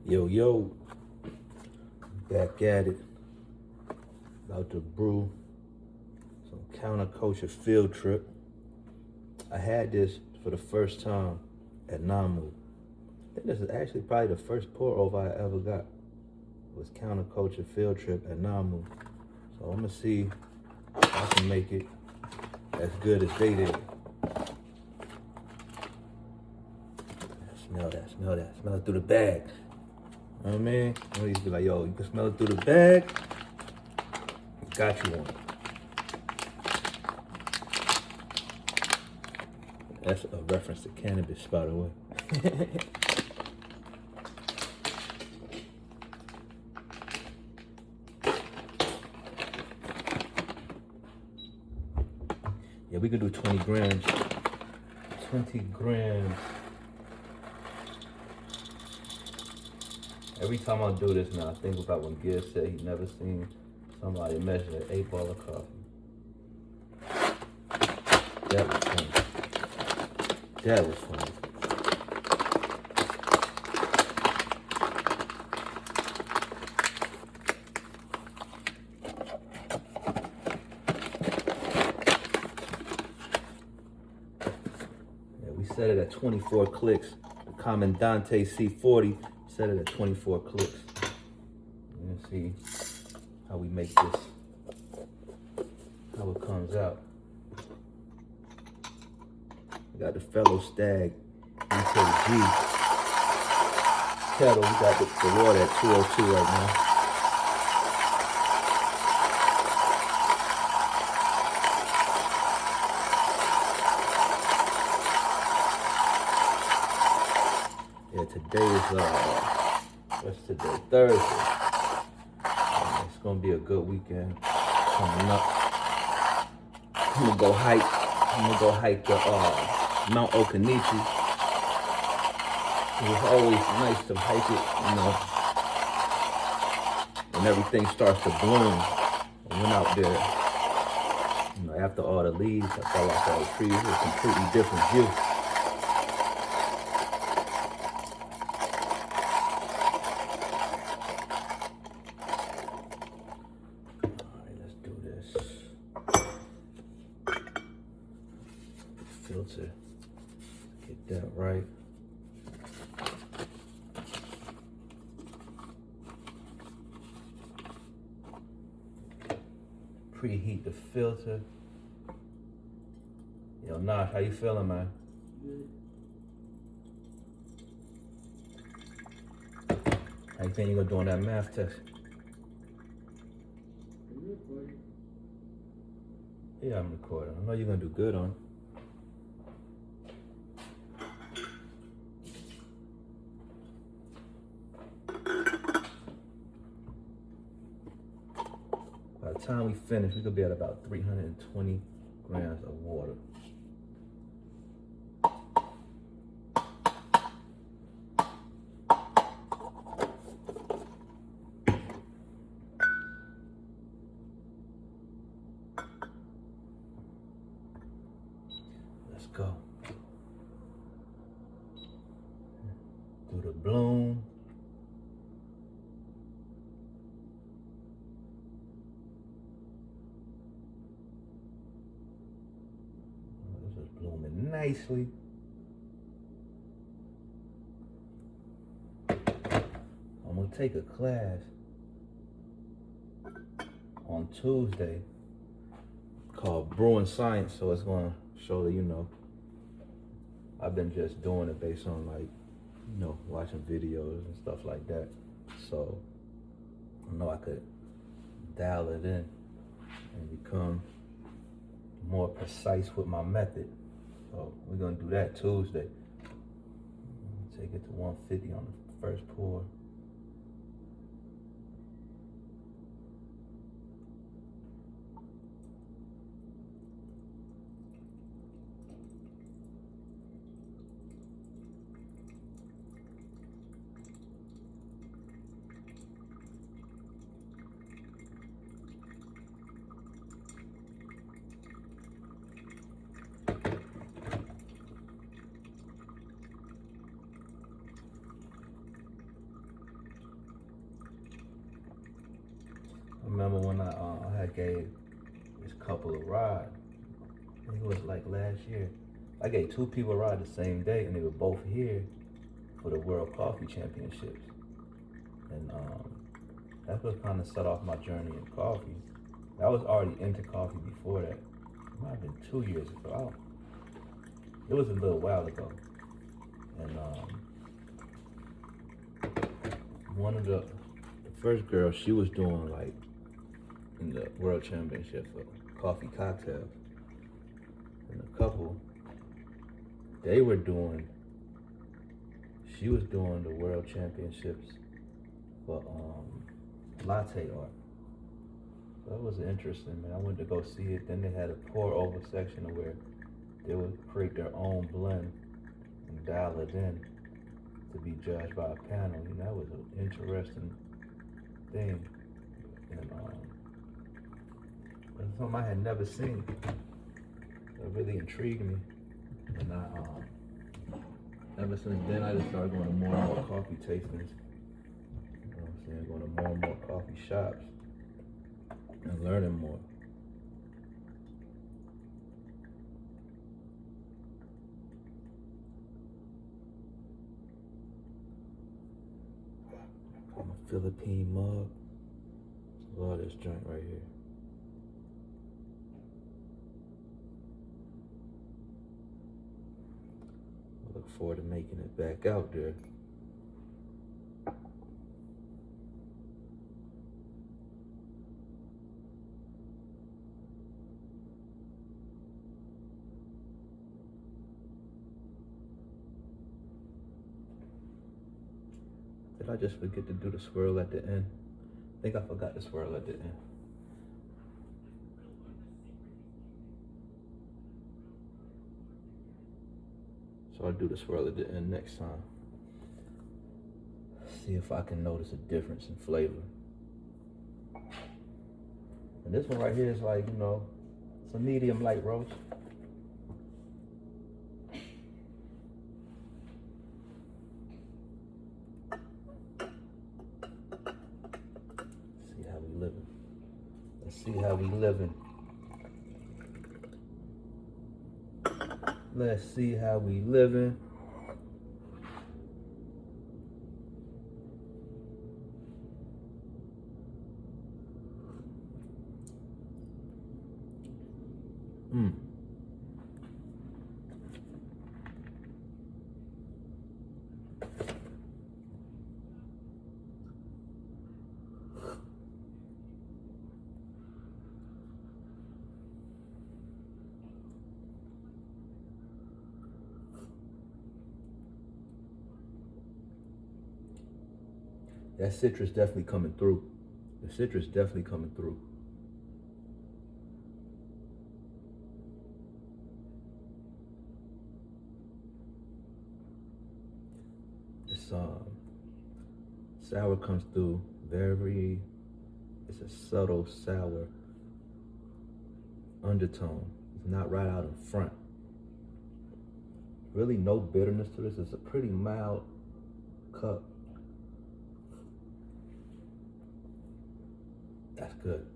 Yo, back at it. About to brew some counterculture field trip. I had this for the first time at Namu. I think this is actually probably the first pour over I ever got. It was counterculture field trip at Namu. So I'm gonna see if I can make it as good as they did. Smell that, smell it through the bag. You know what I mean? I used to be like, yo, you can smell it through the bag. Got you one. That's a reference to cannabis, by the way. Yeah, we could do 20 grams. 20 grams. Every time I do this now, I think about when Gibbs said he never seen somebody measure an 8 ball of coffee. That was funny. That was funny. Yeah, we set it at 24 clicks. The Commandante C40 set it at 24 clicks. Let's see how we make this, how it comes out. We got the fellow Stag EKG kettle. We got the water at 202 right now. Yeah, today is, what's today? Thursday. It's gonna be a good weekend coming up. I'm gonna go hike the Mount Okanichi. It was always nice to hike it, when everything starts to bloom. I went out there, after all the leaves that fell off all the trees. It was a completely different view. Filter, get that right. Preheat the filter. Yo, Nash, how you feeling, man? Good. How you think you gonna do on that math test? Are you recording? Yeah, I'm recording. I know you're gonna do good on it. By the time we finish, we could be at about 320 grams of water. Let's go. Do the bloom. This is blooming nicely. I'm gonna take a class on Tuesday called Brewing Science, so it's gonna show that, I've been just doing it based on watching videos and stuff like that. So I know I could dial it in and become more precise with my method. So we're gonna do that Tuesday. Take it to 150 on the first pour. just gave this couple a ride. I think it was like last year. I gave 2 people a ride the same day, and they were both here for the World Coffee Championships. And that's what kind of set off my journey in coffee. I was already into coffee before that. It might have been 2 years ago. It was a little while ago. And one of the first girl, she was doing like in the World Championship for coffee cocktails. And a couple, she was doing the World Championships for latte art. So that was interesting, man. I went to go see it. Then they had a pour over section where they would create their own blend and dial it in to be judged by a panel. You know, that was an interesting thing. And it's something I had never seen. It really intrigued me. And ever since then, I just started going to more and more coffee tastings. You know what I'm saying? Going to more and more coffee shops and learning more. I'm a Philippine mug. Love this joint right here. I look forward to making it back out there. Did I just forget to do the swirl at the end? I think I forgot the swirl at the end. So I'll do the swirl at the end next time. See if I can notice a difference in flavor. And this one right here is like, you know, it's a medium light roast. Let's see how we living. Let's see how we living. That citrus definitely coming through. The citrus definitely coming through. This sour comes through it's a subtle sour undertone. It's not right out in front. Really no bitterness to this. It's a pretty mild cup. That's good.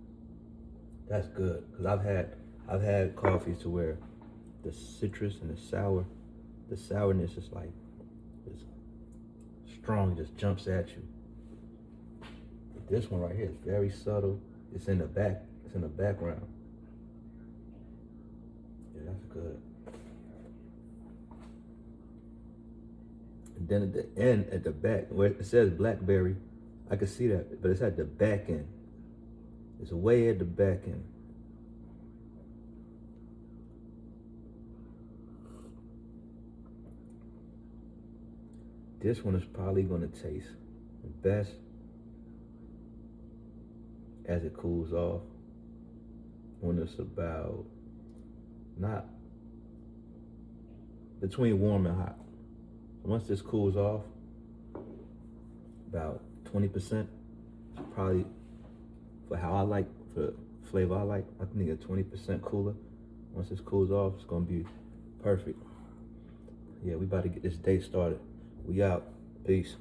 That's good. Because I've had coffees to where the citrus and the sourness is like it's strong, just jumps at you. But this one right here is very subtle. It's in the background. Yeah, that's good. And then at the end, at the back, where it says blackberry, I can see that, but it's at the back end. It's way at the back end. This one is probably gonna taste the best as it cools off, when it's about, not between warm and hot. Once this cools off, about 20%, probably for how I like, for flavor I like, I think a 20% cooler. Once this cools off, it's gonna be perfect. Yeah, we about to get this day started. We out. Peace.